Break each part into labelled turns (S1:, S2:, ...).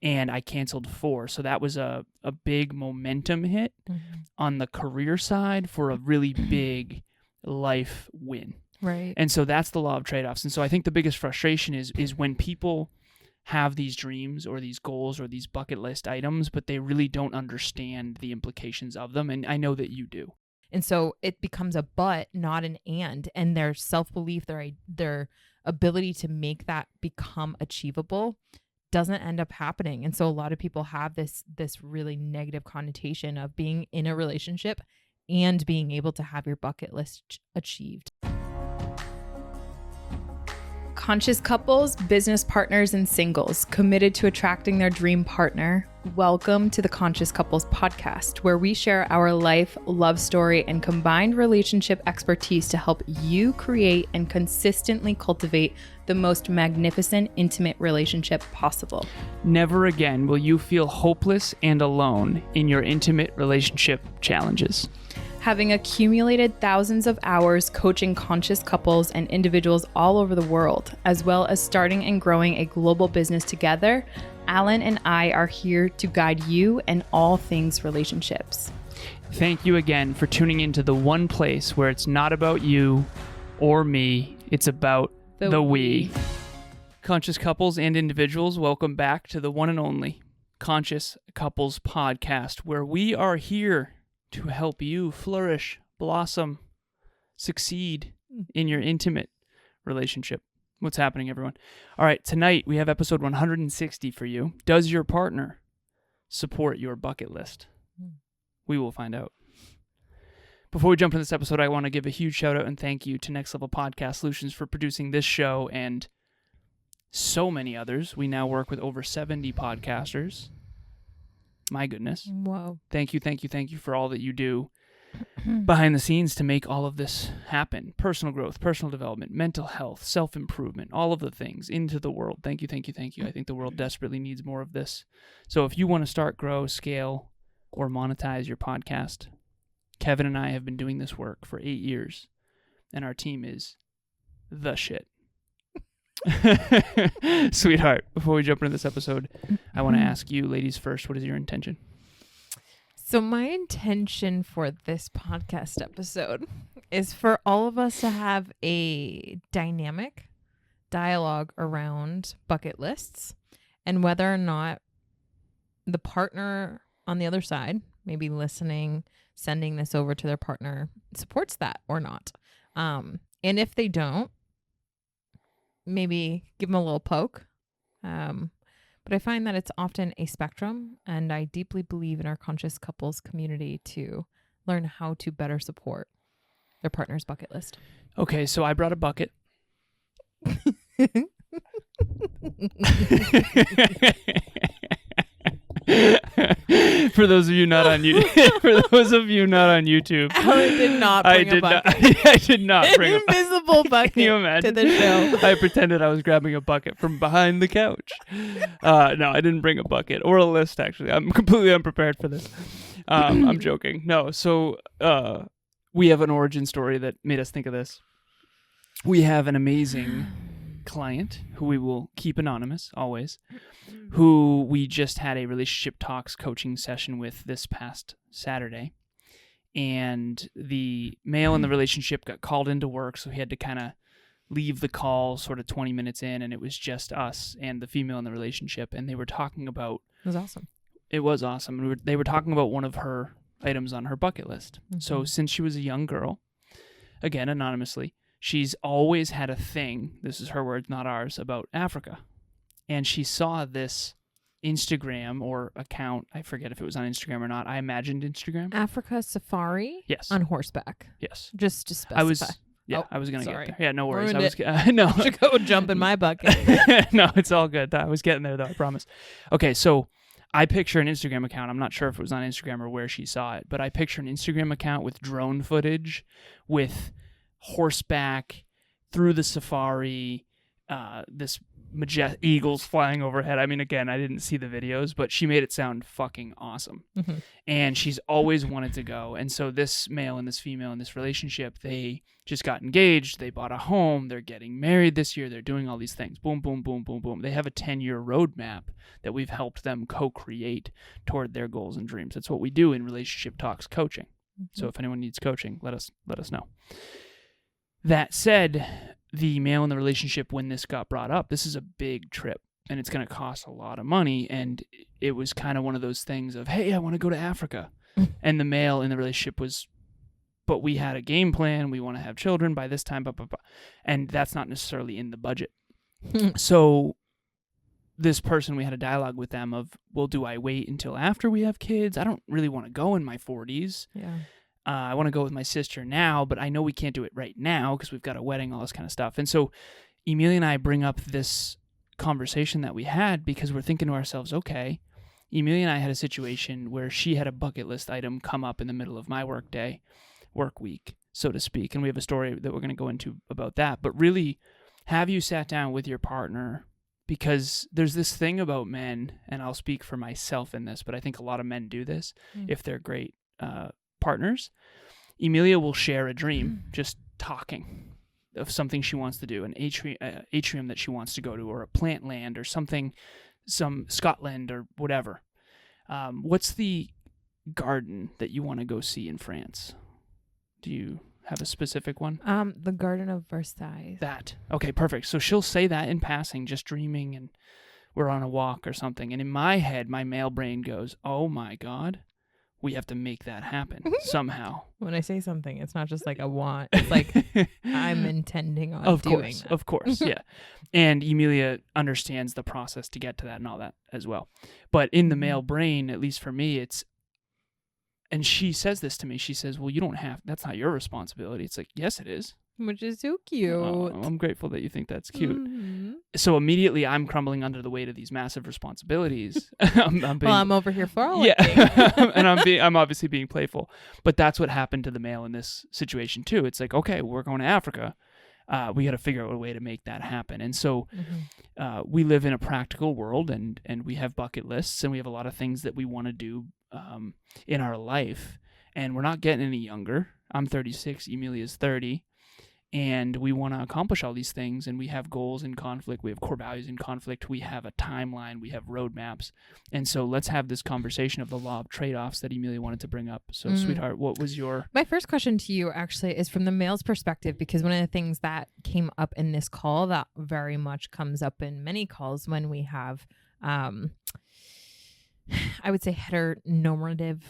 S1: and I canceled 4. So that was a big momentum hit on the career side for a really big life win.
S2: Right.
S1: And so that's the law of trade-offs. And so I think the biggest frustration is when people have these dreams or these goals or these bucket list items, but they really don't understand the implications of them. And I know that you do.
S2: And so it becomes a but, not an and their self-belief, their ability to make that become achievable doesn't end up happening. And so a lot of people have this really negative connotation of being in a relationship and being able to have your bucket list achieved. Conscious couples, business partners, and singles committed to attracting their dream partner. Welcome to the Conscious Couples podcast, where we share our life, love story, and combined relationship expertise to help you create and consistently cultivate the most magnificent, intimate relationship possible.
S1: Never again will you feel hopeless and alone in your intimate relationship challenges.
S2: Having accumulated thousands of hours coaching conscious couples and individuals all over the world, as well as starting and growing a global business together, Alan and I are here to guide you in all things relationships.
S1: Thank you again for tuning into the one place where it's not about you or me, it's about the we. Conscious couples and individuals, welcome back to the one and only Conscious Couples podcast, where we are here to help you flourish, blossom, succeed in your intimate relationship. What's happening, everyone? All right, tonight we have episode 160 for you. Does your partner support your bucket list? We will find out. Before we jump into this episode, I want to give a huge shout out and thank you to Next Level Podcast Solutions for producing this show and so many others. We now work with over 70 podcasters. My goodness.
S2: Whoa.
S1: Thank you for all that you do behind the scenes to make all of this happen. Personal growth, personal development, mental health, self-improvement, all of the things into the world. Thank you. I think the world desperately needs more of this. So if you want to start, grow, scale, or monetize your podcast, Kevin and I have been doing this work for 8 years, and our team is the shit. Sweetheart, before we jump into this episode, I want to ask you, ladies first, what is your intention?
S2: So my intention for this podcast episode is for all of us to have a dynamic dialogue around bucket lists and whether or not the partner on the other side, maybe listening, sending this over to their partner, supports that or not. And if they don't, maybe give them a little poke. But I find that it's often a spectrum, and I deeply believe in our conscious couples community to learn how to better support their partner's bucket list.
S1: Okay, so I brought a bucket. For those of you not on YouTube,
S2: Alan did not bring a bucket.
S1: I did not bring a bucket.
S2: Invisible bucket.
S1: Can you imagine?
S2: To the show.
S1: I pretended I was grabbing a bucket from behind the couch. No, I didn't bring a bucket or a list. Actually, I'm completely unprepared for this. I'm joking. No, so we have an origin story that made us think of this. We have an amazing client who we will keep anonymous always, who we just had a relationship talks coaching session with this past Saturday, and the male in the relationship got called into work, so he had to kind of leave the call sort of 20 minutes in, and it was just us and the female in the relationship, and they were talking about...
S2: It was awesome.
S1: It was awesome. They were talking about one of her items on her bucket list. Mm-hmm. So since she was a young girl, again, anonymously, she's always had a thing, this is her words, not ours, about Africa. And she saw this Instagram or account, I forget if it was on Instagram or not. I imagined Instagram.
S2: Africa Safari?
S1: Yes.
S2: On horseback.
S1: Yes.
S2: Just to specify.
S1: I was going to get there. Yeah, no worries.
S2: No. I should go jump in my bucket.
S1: No, it's all good. I was getting there though, I promise. Okay, so I picture an Instagram account. I'm not sure if it was on Instagram or where she saw it, but I picture an Instagram account with drone footage, with horseback through the safari, this eagles flying overhead. I mean, again, I didn't see the videos, but she made it sound fucking awesome.
S2: Mm-hmm.
S1: And she's always wanted to go. And so this male and this female in this relationship, they just got engaged. They bought a home. They're getting married this year. They're doing all these things. Boom, boom, boom, boom, boom. They have a 10-year roadmap that we've helped them co-create toward their goals and dreams. That's what we do in Relationship Talks coaching. Mm-hmm. So if anyone needs coaching, let us know. That said, the male in the relationship, when this got brought up, this is a big trip and it's going to cost a lot of money. And it was kind of one of those things of, hey, I want to go to Africa. And the male in the relationship was, but we had a game plan. We want to have children by this time. Blah, blah, blah. And that's not necessarily in the budget. So this person, we had a dialogue with them of, well, do I wait until after we have kids? I don't really want to go in my 40s.
S2: Yeah.
S1: I want to go with my sister now, but I know we can't do it right now because we've got a wedding, all this kind of stuff. And so Emilia and I bring up this conversation that we had because we're thinking to ourselves, okay, Emilia and I had a situation where she had a bucket list item come up in the middle of my work week, so to speak. And we have a story that we're going to go into about that. But really, have you sat down with your partner? Because there's this thing about men, and I'll speak for myself in this, but I think a lot of men do this if they're great partners. Emilia will share a dream, just talking of something she wants to do, an atrium that she wants to go to, or a plant land or something, some Scotland or whatever. What's the garden that you want to go see in France? Do you have a specific one?
S2: The Garden of Versailles.
S1: That. Okay, perfect. So she'll say that in passing, just dreaming, and we're on a walk or something. And in my head, my male brain goes, oh my God, we have to make that happen somehow.
S2: When I say something, it's not just like a want. It's like I'm intending on doing that.
S1: Of course, yeah. And Emilia understands the process to get to that and all that as well. But in the male brain, at least for me, it's, and she says this to me, she says, well, you don't have, that's not your responsibility. It's like, yes, it is.
S2: Which is so cute.
S1: I'm grateful that you think that's cute.
S2: Mm-hmm.
S1: So immediately I'm crumbling under the weight of these massive responsibilities.
S2: I'm over here for all.
S1: Yeah. And I'm obviously being playful, but that's what happened to the male in this situation too. It's like, okay, we're going to Africa. We got to figure out a way to make that happen. And so we live in a practical world, and we have bucket lists, and we have a lot of things that we want to do in our life, and we're not getting any younger. I'm 36, Emilia's 30. And we want to accomplish all these things, and we have goals in conflict. We have core values in conflict. We have a timeline. We have roadmaps. And so let's have this conversation of the law of trade-offs that Emilia wanted to bring up. So, sweetheart, what was your...
S2: My first question to you actually is from the male's perspective, because one of the things that came up in this call that very much comes up in many calls when we have, I would say, heteronormative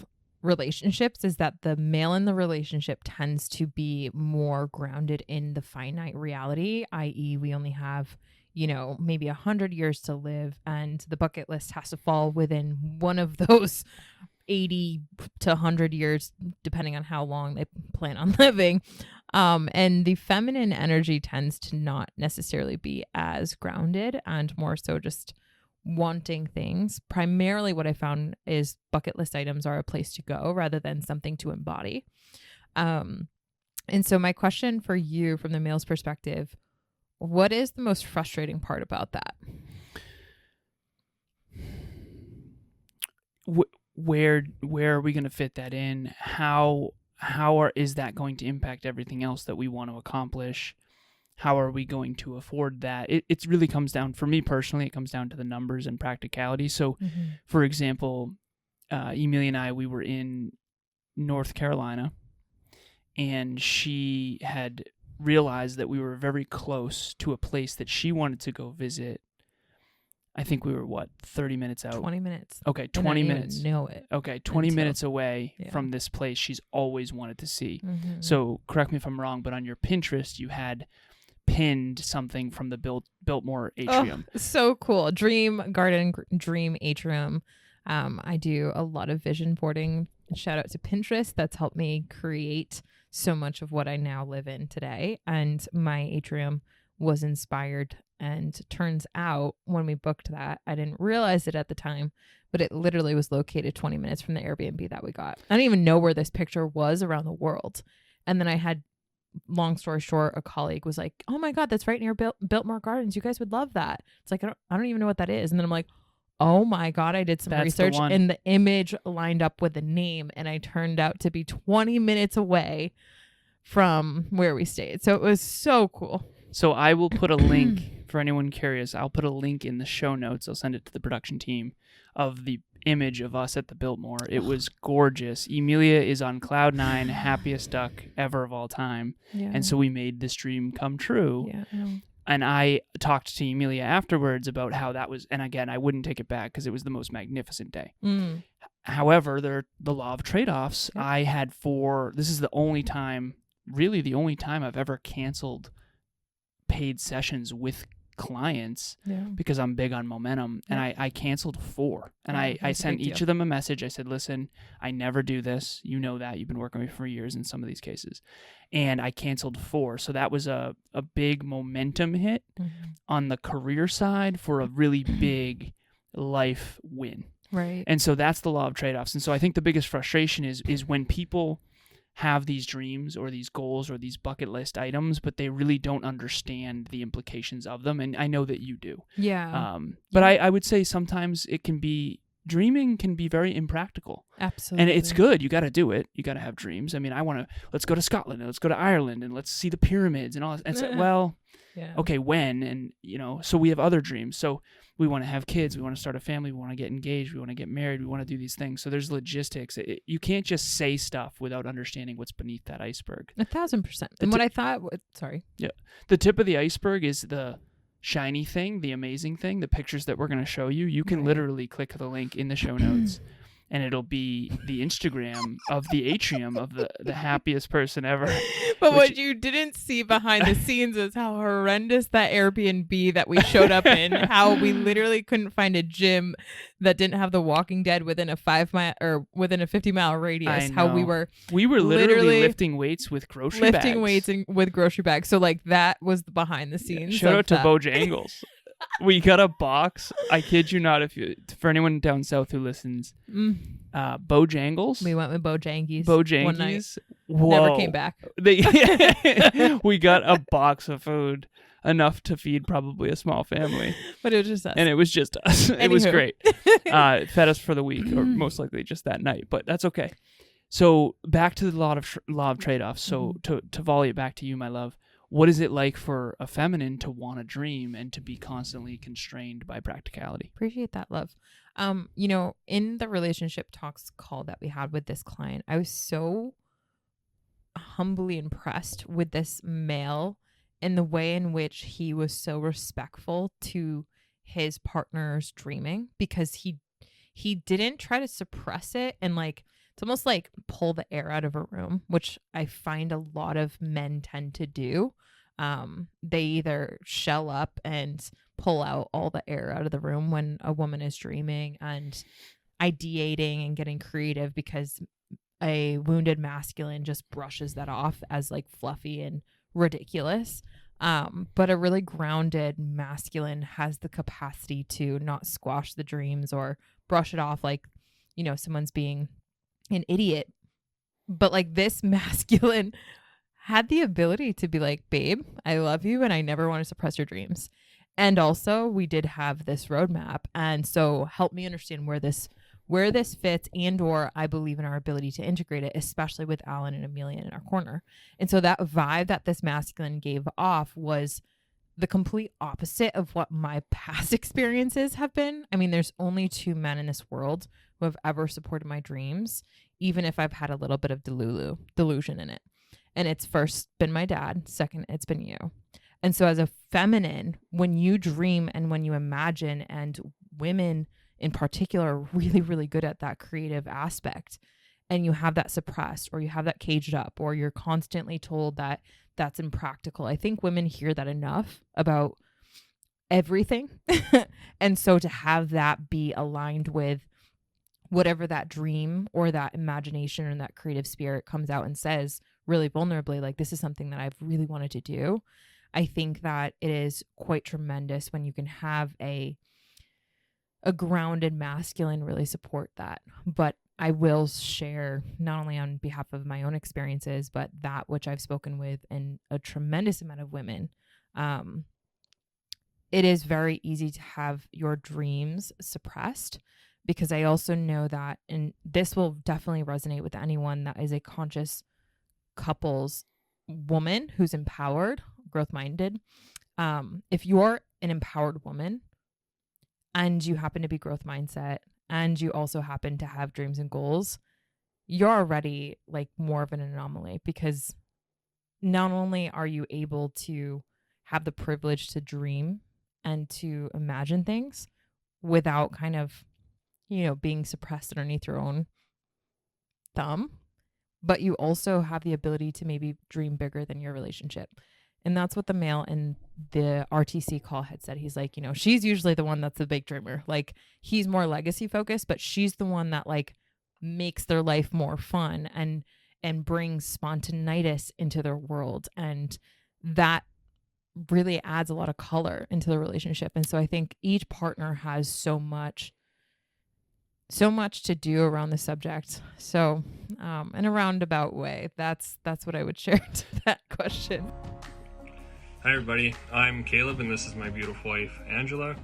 S2: relationships, is that the male in the relationship tends to be more grounded in the finite reality, i.e. we only have, maybe 100 years to live, and the bucket list has to fall within one of those 80 to 100 years, depending on how long they plan on living. And the feminine energy tends to not necessarily be as grounded and more so just wanting things. Primarily what I found is bucket list items are a place to go rather than something to embody. And so my question for you from the male's perspective, what is the most frustrating part about that?
S1: Where are we going to fit that in? Is that going to impact everything else that we want to accomplish? How are we going to afford that? It really comes down, for me personally, it comes down to the numbers and practicality. So, for example, Emilia and I, we were in North Carolina, and she had realized that we were very close to a place that she wanted to go visit. I think we were, 30 minutes out?
S2: 20 minutes.
S1: Okay, 20 minutes.
S2: I didn't know it.
S1: Okay, 20 minutes away from this place she's always wanted to see. So, correct me if I'm wrong, but on your Pinterest, you had pinned something from the Biltmore atrium.
S2: Oh, so cool. Dream garden, dream atrium. I do a lot of vision boarding. Shout out to Pinterest. That's helped me create so much of what I now live in today. And my atrium was inspired. And turns out when we booked that, I didn't realize it at the time, but it literally was located 20 minutes from the Airbnb that we got. I didn't even know where this picture was around the world. And then I had long story short, a colleague was like, oh my God, that's right near Biltmore Gardens. You guys would love that. It's like, I don't even know what that is. And then I'm like, oh my God, I did some
S1: That's
S2: research
S1: the one.
S2: and the image lined up with the name, and I turned out to be 20 minutes away from where we stayed. So it was so cool.
S1: So I will put a link for anyone curious. I'll put a link in the show notes. I'll send it to the production team of the image of us at the Biltmore. It was gorgeous. Emilia is on cloud nine, happiest duck ever of all time.
S2: Yeah.
S1: And so we made this dream come true.
S2: Yeah.
S1: And I talked to Emilia afterwards about how that was, and again, I wouldn't take it back because it was the most magnificent day. However, the law of trade-offs,
S2: Yep.
S1: I had this is the only time I've ever canceled paid sessions with clients because I'm big on momentum, and I canceled 4, and I sent each of them a message. I said, listen, I never do this. You know that. You've been working with me for years in some of these cases. And I canceled 4. So that was a big momentum hit on the career side for a really big life win.
S2: Right.
S1: And so that's the law of trade-offs. And so I think the biggest frustration is when people have these dreams or these goals or these bucket list items, but they really don't understand the implications of them. And I know that you do.
S2: Yeah.
S1: But I would say sometimes dreaming can be very impractical.
S2: Absolutely.
S1: And it's good. You got to do it. You got to have dreams. I mean, let's go to Scotland and let's go to Ireland and let's see the pyramids and all that. And so, well, okay, when? And, so we have other dreams. So we want to have kids. We want to start a family. We want to get engaged. We want to get married. We want to do these things. So there's logistics. You can't just say stuff without understanding what's beneath that iceberg.
S2: 1,000%. And what I thought, sorry.
S1: Yeah. The tip of the iceberg is the shiny thing, the amazing thing, the pictures that we're going to show you. You can literally click the link in the show notes and it'll be the Instagram of the atrium of the happiest person ever.
S2: But what you didn't see behind the scenes is how horrendous that Airbnb that we showed up in, how we literally couldn't find a gym that didn't have The Walking Dead within a 5-mile or within a 50-mile radius. How we were
S1: literally lifting weights with grocery bags.
S2: With grocery bags. So like that was the behind the scenes.
S1: Shout out to Bojangles. We got a box. I kid you not. For anyone down south who listens, Bojangles.
S2: We went with Bojangies.
S1: One night. Whoa.
S2: Never came back.
S1: We got a box of food, enough to feed probably a small family.
S2: But it was just us.
S1: And it was just us. It was great. It fed us for the week, or most likely just that night. But that's okay. So back to the law of trade-offs. So to volley it back to you, my love. What is it like for a feminine to want to dream and to be constantly constrained by practicality?
S2: Appreciate that, love. In the relationship talks call that we had with this client, I was so humbly impressed with this male and the way in which he was so respectful to his partner's dreaming, because he didn't try to suppress it and it's almost like pull the air out of a room, which I find a lot of men tend to do. They either shell up and pull out all the air out of the room when a woman is dreaming and ideating and getting creative, because a wounded masculine just brushes that off as fluffy and ridiculous. But a really grounded masculine has the capacity to not squash the dreams or brush it off like, someone's being an idiot. But this masculine had the ability to be like, babe, I love you and I never want to suppress your dreams. And also we did have this roadmap. And so help me understand where this fits, and or I believe in our ability to integrate it, especially with Alan and Emilia in our corner. And so that vibe that this masculine gave off was the complete opposite of what my past experiences have been. I mean, there's only 2 men in this world who have ever supported my dreams, even if I've had a little bit of delusion in it. And it's first been my dad. Second, it's been you. And so as a feminine, when you dream and when you imagine, and women in particular are really, really good at that creative aspect, and you have that suppressed or you have that caged up or you're constantly told that that's impractical. I think women hear that enough about everything. And so to have that be aligned with whatever that dream or that imagination or that creative spirit comes out and says really vulnerably, this is something that I've really wanted to do. I think that it is quite tremendous when you can have a grounded masculine really support that. But I will share not only on behalf of my own experiences, but that which I've spoken with and a tremendous amount of women. It is very easy to have your dreams suppressed, because I also know that, and this will definitely resonate with anyone that is a conscious couples woman who's empowered, growth minded. If you're an empowered woman and you happen to be growth mindset and you also happen to have dreams and goals, you're already like more of an anomaly, because not only are you able to have the privilege to dream and to imagine things without kind of, being suppressed underneath your own thumb, but you also have the ability to maybe dream bigger than your relationship. And that's what the male in the RTC call had said. He's like, she's usually the one that's the big dreamer. Like, he's more legacy focused, but she's the one that like makes their life more fun and brings spontaneitis into their world. And that really adds a lot of color into the relationship. And so I think each partner has so much to do around the subject. So in a roundabout way, that's what I would share to that question.
S3: Hi everybody, I'm Caleb and this is my beautiful wife Angela.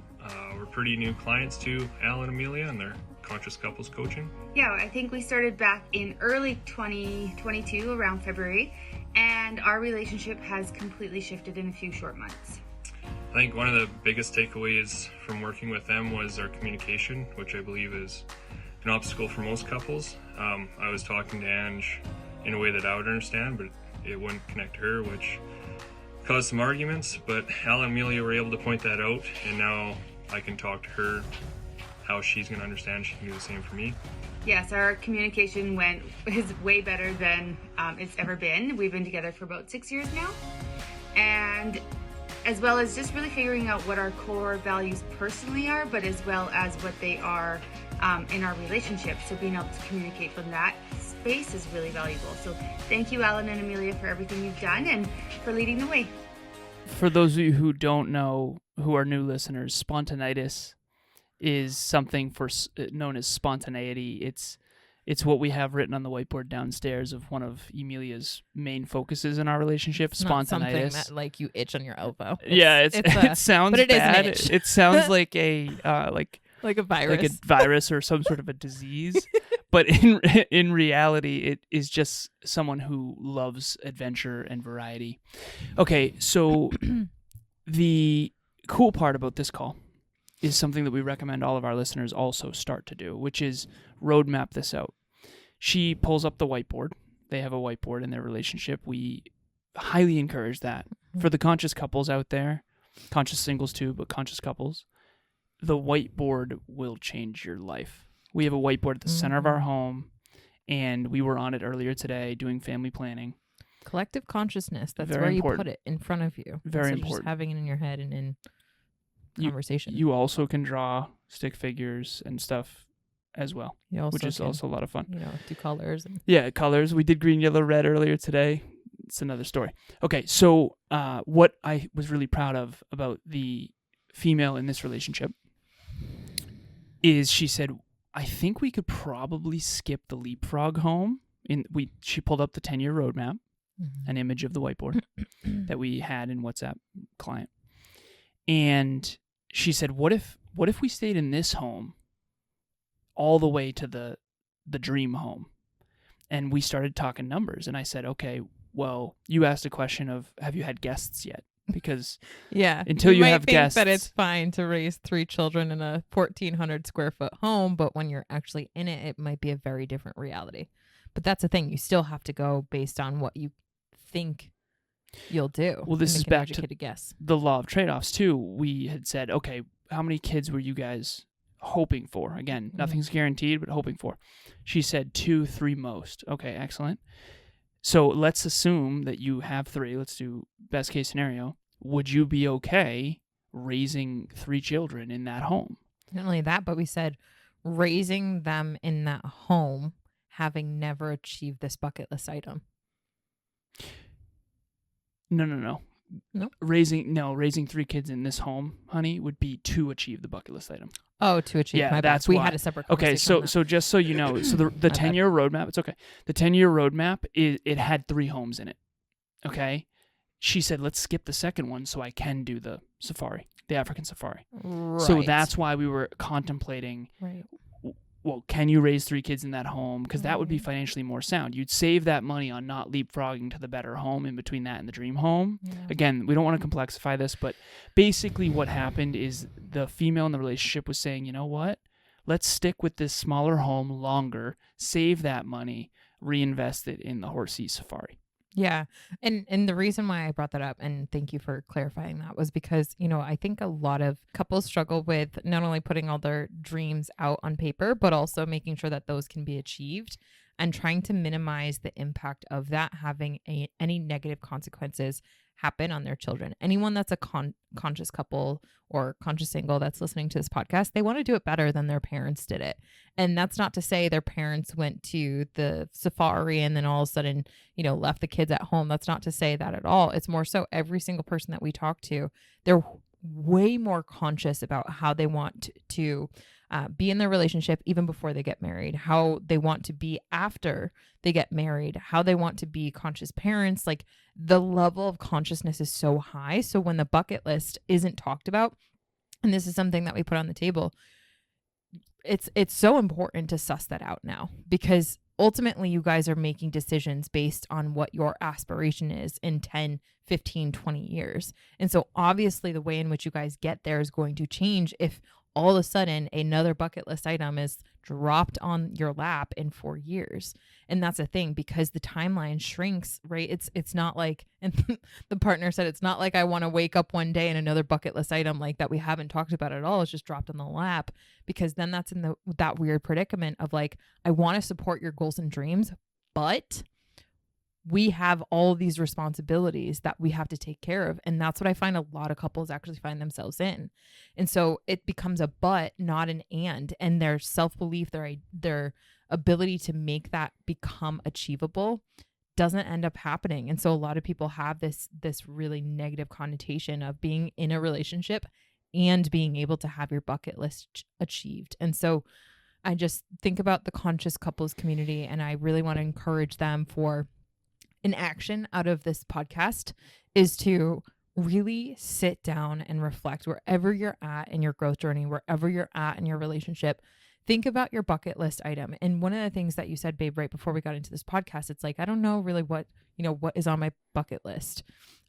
S3: We're pretty new clients to Al and Emilia and their conscious couples coaching.
S4: Yeah, I think we started back in early 2022, around February, and our relationship has completely shifted in a few short months.
S3: I think one of the biggest takeaways from working with them was our communication, which I believe is an obstacle for most couples. I was talking to Ange in a way that I would understand, but it wouldn't connect to her, which caused some arguments, but Al and Emilia were able to point that out, and now I can talk to her how she's going to understand. She can do the same for me.
S4: Yes, our communication is way better than it's ever been. We've been together for about 6 years now, and as well as just really figuring out what our core values personally are, but as well as what they are in our relationship. So being able to communicate from that space is really valuable. So thank you, Alan and Emilia, for everything you've done and for leading the way.
S1: For those of you who don't know, who are new listeners, spontaneitis is something known as spontaneity. It's what we have written on the whiteboard downstairs of one of Emilia's main focuses in our relationship.
S2: It's
S1: spontaneity.
S2: Not something that like you itch on your elbow.
S1: It sounds
S2: but it
S1: bad.
S2: Is an itch.
S1: It sounds like a
S2: like a virus,
S1: like a virus or some sort of a disease. But in reality, it is just someone who loves adventure and variety. Okay, so the cool part about this call is something that we recommend all of our listeners also start to do, which is roadmap this out. She pulls up the whiteboard. They have a whiteboard in their relationship. We highly encourage that. For the conscious couples out there, conscious singles too, but conscious couples, the whiteboard will change your life. We have a whiteboard at the center of our home, and we were on it earlier today doing family planning.
S2: Collective consciousness. That's
S1: Very
S2: where
S1: important.
S2: you put it, in front of you.
S1: Very
S2: Instead of
S1: important.
S2: Just having it in your head and in conversation.
S1: You also can draw stick figures and stuff as well, which is
S2: can,
S1: also a lot of fun.
S2: Do colors.
S1: Yeah, colors. We did green, yellow, red earlier today. It's another story. Okay, so what I was really proud of about the female in this relationship is she said, I think we could probably skip the leapfrog home. She pulled up the 10-year roadmap, an image of the whiteboard that we had in WhatsApp client. And she said, what if we stayed in this home all the way to the dream home? And we started talking numbers. And I said, okay, well, you asked a question of, have you had guests yet? Because until you have guests,
S2: that it's fine to raise 3 children in a 1,400 square foot home, but when you're actually in it, it might be a very different reality. But that's the thing; you still have to go based on what you think you'll do.
S1: Well, this is back to
S2: guess.
S1: The law of trade-offs too. We had said, okay, how many kids were you guys hoping for? Again, nothing's guaranteed, but hoping for. She said 2, 3 most. Okay, excellent. So let's assume that you have 3. Let's do best case scenario. Would you be okay raising 3 children in that home?
S2: Not only that, but we said raising them in that home, having never achieved this bucket list item.
S1: No.
S2: No?
S1: Raising 3 kids in this home, honey, would be to achieve the bucket list item.
S2: Oh, to achieve.
S1: Yeah,
S2: my bad.
S1: that's
S2: we
S1: why.
S2: had a separate
S1: Okay,
S2: conversation.
S1: so just so you know, so the 10-year roadmap, it's okay. The 10-year roadmap, it had 3 homes in it. Okay? She said, let's skip the second one so I can do the safari, the African safari.
S2: Right.
S1: So that's why we were contemplating,
S2: right.
S1: well, can you raise 3 kids in that home? Because that would be financially more sound. You'd save that money on not leapfrogging to the better home in between that and the dream home.
S2: Yeah.
S1: Again, we don't want to complexify this, but basically what happened is the female in the relationship was saying, you know what? Let's stick with this smaller home longer, save that money, reinvest it in the Horsey safari.
S2: Yeah. And the reason why I brought that up, and thank you for clarifying that, was because, I think a lot of couples struggle with not only putting all their dreams out on paper, but also making sure that those can be achieved and trying to minimize the impact of that having any negative consequences happen on their children. Anyone that's a conscious couple or conscious single that's listening to this podcast, they want to do it better than their parents did it. And that's not to say their parents went to the safari and then all of a sudden, left the kids at home. That's not to say that at all. It's more so every single person that we talk to, they're way more conscious about how they want to be in their relationship even before they get married, how they want to be after they get married, how they want to be conscious parents. Like, the level of consciousness is so high. So when the bucket list isn't talked about, and this is something that we put on the table, it's so important to suss that out now, because ultimately you guys are making decisions based on what your aspiration is in 10, 15, 20 years. And so obviously the way in which you guys get there is going to change if all of a sudden another bucket list item is dropped on your lap in 4 years. And that's a thing, because the timeline shrinks, right? It's not like, and the partner said, it's not like I want to wake up one day and another bucket list item like that we haven't talked about at all is just dropped on the lap, because then that's in that weird predicament of like, I want to support your goals and dreams, but we have all of these responsibilities that we have to take care of. And that's what I find a lot of couples actually find themselves in. And so it becomes a but, not an and their self-belief, their ability to make that become achievable doesn't end up happening. And so a lot of people have this really negative connotation of being in a relationship and being able to have your bucket list achieved. And so I just think about the conscious couples community, and I really want to encourage them for an action out of this podcast is to really sit down and reflect wherever you're at in your growth journey, wherever you're at in your relationship. Think about your bucket list item. And one of the things that you said, babe, right before we got into this podcast, it's like, I don't know really what is on my bucket list.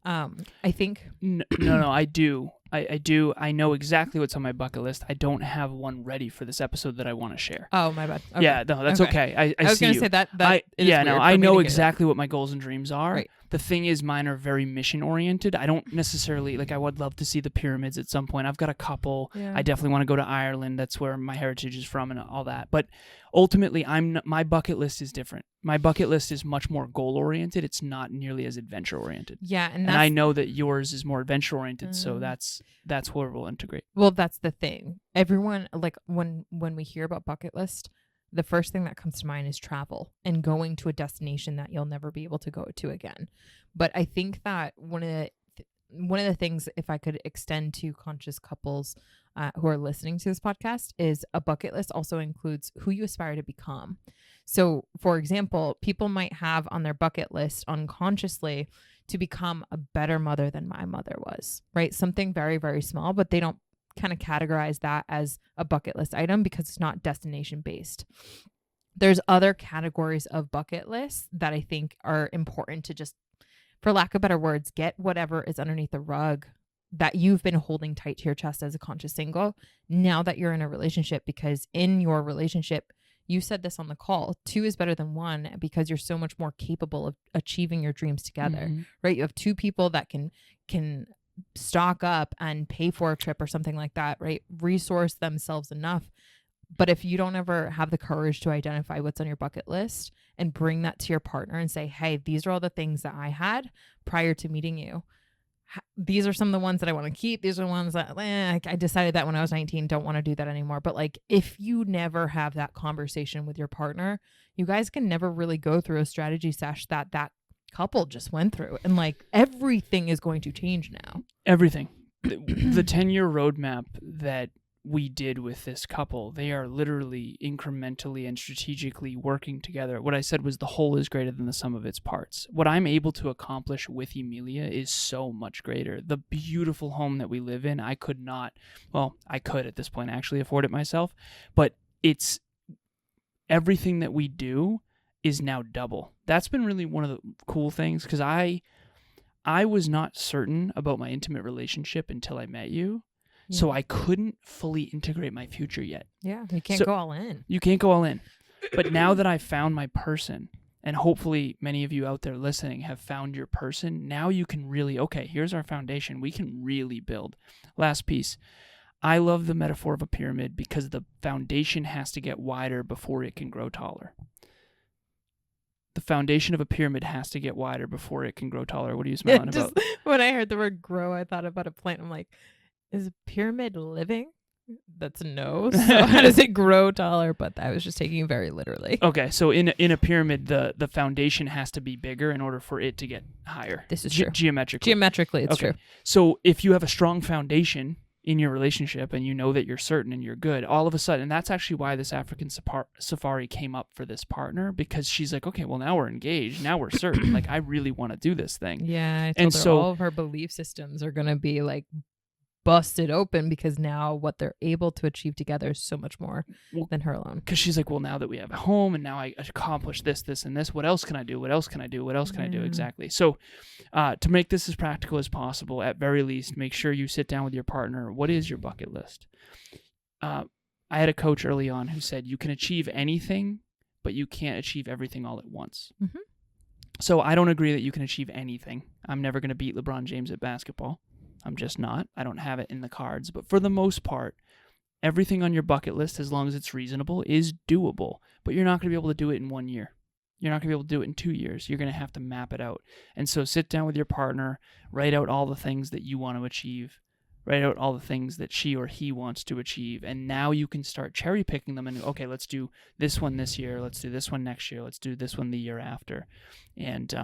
S2: I think
S1: no, I do. I do. I know exactly what's on my bucket list. I don't have one ready for this episode that I want to share.
S2: Oh, my bad. Okay.
S1: Yeah, no, that's okay. I
S2: was
S1: see
S2: going to
S1: you.
S2: say that.
S1: I know exactly what my goals and dreams are.
S2: Right.
S1: The thing is, mine are very mission oriented. I don't necessarily I would love to see the pyramids at some point. I've got a couple.
S2: Yeah.
S1: I definitely want to go to Ireland. That's where my heritage is from and all that. But ultimately, my bucket list is different. My bucket list is much more goal oriented. It's not nearly as adventure oriented.
S2: Yeah,
S1: and I know that yours is more adventure oriented. So that's where we'll integrate.
S2: Well, that's the thing. Everyone, like when we hear about bucket list, the first thing that comes to mind is travel and going to a destination that you'll never be able to go to again. But I think that one of the things, if I could extend to conscious couples who are listening to this podcast, is a bucket list also includes who you aspire to become. So, for example, people might have on their bucket list unconsciously to become a better mother than my mother was, right? Something very, very small, but they don't kind of categorize that as a bucket list item because it's not destination based. There's other categories of bucket lists that I think are important to just, for lack of better words, get whatever is underneath the rug that you've been holding tight to your chest as a conscious single now that you're in a relationship, because in your relationship, you said this on the call, 2 is better than 1 because you're so much more capable of achieving your dreams together, right? You have 2 people that can stock up and pay for a trip or something like that, right? Resource themselves enough. But if you don't ever have the courage to identify what's on your bucket list and bring that to your partner and say, hey, these are all the things that I had prior to meeting you. These are some of the ones that I want to keep. These are the ones that I decided that when I was 19, don't want to do that anymore. But like, if you never have that conversation with your partner, you guys can never really go through a strategy sesh that couple just went through. And like, everything is going to change now.
S1: Everything. The 10-year roadmap that we did with this couple. They are literally incrementally and strategically working together. What I said was the whole is greater than the sum of its parts. What I'm able to accomplish with Emilia is so much greater. The beautiful home that we live in, I could at this point actually afford it myself, but it's everything that we do is now double. That's been really one of the cool things, because I was not certain about my intimate relationship until I met you. Yeah. So I couldn't fully integrate my future yet.
S2: Yeah, you can't go all in.
S1: You can't go all in. But now that I've found my person, and hopefully many of you out there listening have found your person, now you can really, okay, here's our foundation. We can really build. Last piece. I love the metaphor of a pyramid because the foundation has to get wider before it can grow taller. The foundation of a pyramid has to get wider before it can grow taller. What are you smiling about?
S2: When I heard the word grow, I thought about a plant. I'm like, is a pyramid living? That's no. So how does it grow taller? But I was just taking it very literally.
S1: Okay, so in a pyramid, the foundation has to be bigger in order for it to get higher.
S2: This is true.
S1: Geometrically.
S2: Geometrically, it's true.
S1: So if you have a strong foundation in your relationship and you know that you're certain and you're good, all of a sudden, and that's actually why this African safari came up for this partner, because she's like, okay, well, now we're engaged. Now we're certain. Like, I really want to do this thing.
S2: Yeah, I told her all of her belief systems are going to be like busted open, because now what they're able to achieve together is so much more than her alone.
S1: Because she's like, well, now that we have a home and now I accomplished this, and this, what else can I do? What else can I do? What else can I do? Exactly. So to make this as practical as possible, at very least, make sure you sit down with your partner. What is your bucket list? I had a coach early on who said you can achieve anything, but you can't achieve everything all at once. Mm-hmm. So I don't agree that you can achieve anything. I'm never going to beat LeBron James at basketball. I'm just not. I don't have it in the cards. But for the most part, everything on your bucket list, as long as it's reasonable, is doable. But you're not going to be able to do it in 1 year. You're not going to be able to do it in 2 years. You're going to have to map it out. And so sit down with your partner, write out all the things that you want to achieve, write out all the things that she or he wants to achieve. And now you can start cherry picking them and, okay, let's do this one this year. Let's do this one next year. Let's do this one the year after. And,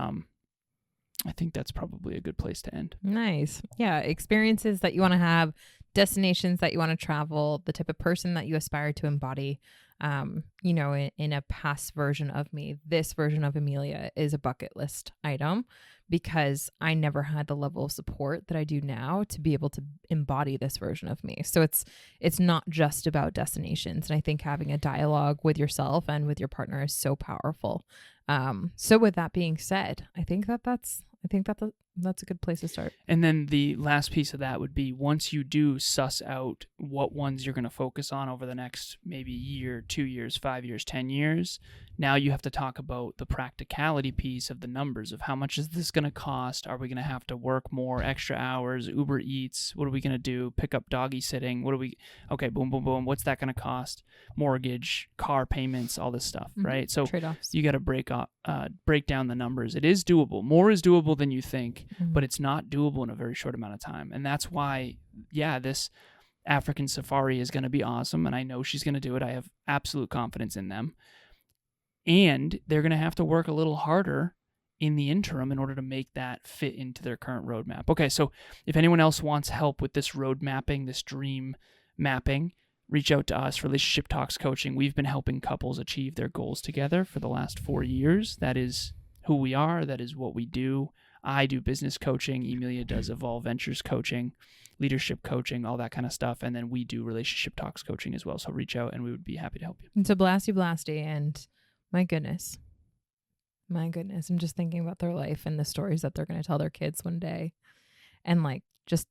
S1: I think that's probably a good place to end.
S2: Nice. Yeah. Experiences that you want to have, destinations that you want to travel, the type of person that you aspire to embody. In a past version of me, this version of Emilia is a bucket list item, because I never had the level of support that I do now to be able to embody this version of me. So it's not just about destinations. And I think having a dialogue with yourself and with your partner is so powerful. So with that being said, I think that's a good place to start.
S1: And then the last piece of that would be, once you do suss out what ones you're going to focus on over the next maybe year, 2 years, 5 years, 10 years, now you have to talk about the practicality piece of the numbers of how much is this going to cost? Are we going to have to work more extra hours, Uber Eats? What are we going to do? Pick up doggy sitting? Okay, boom, boom, boom. What's that going to cost? Mortgage, car payments, all this stuff, right? So
S2: trade-offs.
S1: You got to break down the numbers. It is doable. More is doable than you think, but it's not doable in a very short amount of time. And that's why, this African safari is going to be awesome. And I know she's going to do it. I have absolute confidence in them. And they're going to have to work a little harder in the interim in order to make that fit into their current roadmap. Okay, so if anyone else wants help with this road mapping, this dream mapping, reach out to us, Relationship Talks Coaching. We've been helping couples achieve their goals together for the last 4 years. That is who we are. That is what we do. I do business coaching. Emilia does Evolve Ventures coaching, leadership coaching, all that kind of stuff. And then we do Relationship Talks Coaching as well. So reach out and we would be happy to help you.
S2: It's a blasty. And my goodness, I'm just thinking about their life and the stories that they're going to tell their kids one day. And just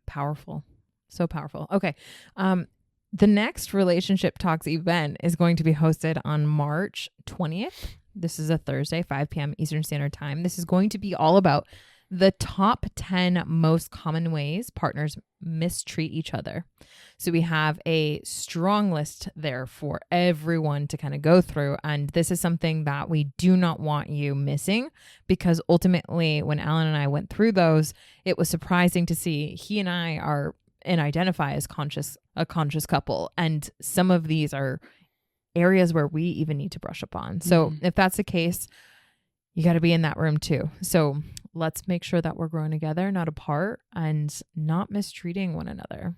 S2: powerful. So powerful. Okay. The next Relationship Talks event is going to be hosted on March 20th. This is a Thursday, 5 p.m. Eastern Standard Time. This is going to be all about the top 10 most common ways partners mistreat each other. So we have a strong list there for everyone to kind of go through. And this is something that we do not want you missing, because ultimately when Alan and I went through those, it was surprising to see he and I are and identify as a conscious couple. And some of these are areas where we even need to brush up on. So if that's the case, you got to be in that room too. So let's make sure that we're growing together, not apart, and not mistreating one another.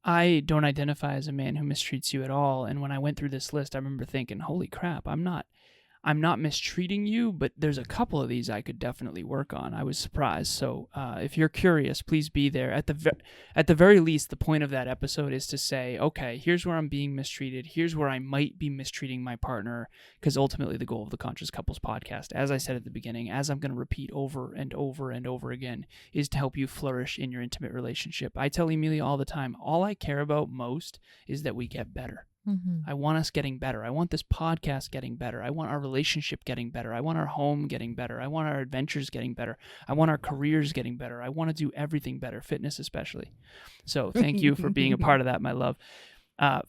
S1: I don't identify as a man who mistreats you at all. And when I went through this list, I remember thinking, holy crap, I'm not mistreating you, but there's a couple of these I could definitely work on. I was surprised. So if you're curious, please be there. At the very least, the point of that episode is to say, okay, here's where I'm being mistreated. Here's where I might be mistreating my partner, because ultimately the goal of the Conscious Couples podcast, as I said at the beginning, as I'm going to repeat over and over and over again, is to help you flourish in your intimate relationship. I tell Emilia all the time, all I care about most is that we get better. I want us getting better. I want this podcast getting better. I want our relationship getting better. I want our home getting better. I want our adventures getting better. I want our careers getting better. I want to do everything better, fitness especially. So thank you for being a part of that, my love.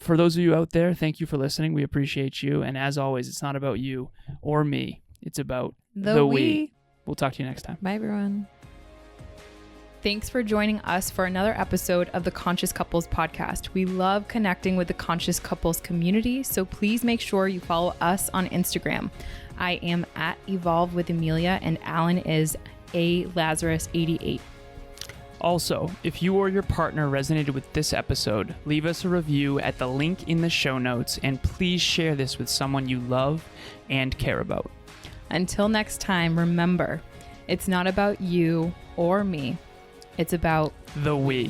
S1: For those of you out there, thank you for listening. We appreciate you. And as always, it's not about you or me. It's about the we. We'll talk to you next time.
S2: Bye, everyone.
S5: Thanks for joining us for another episode of the Conscious Couples podcast. We love connecting with the Conscious Couples community, so please make sure you follow us on Instagram. I am at Evolve with Emilia, and Alan is a Lazaros 88.
S1: Also, if you or your partner resonated with this episode, leave us a review at the link in the show notes, and please share this with someone you love and care about.
S5: Until next time, remember, it's not about you or me. It's about
S1: the we.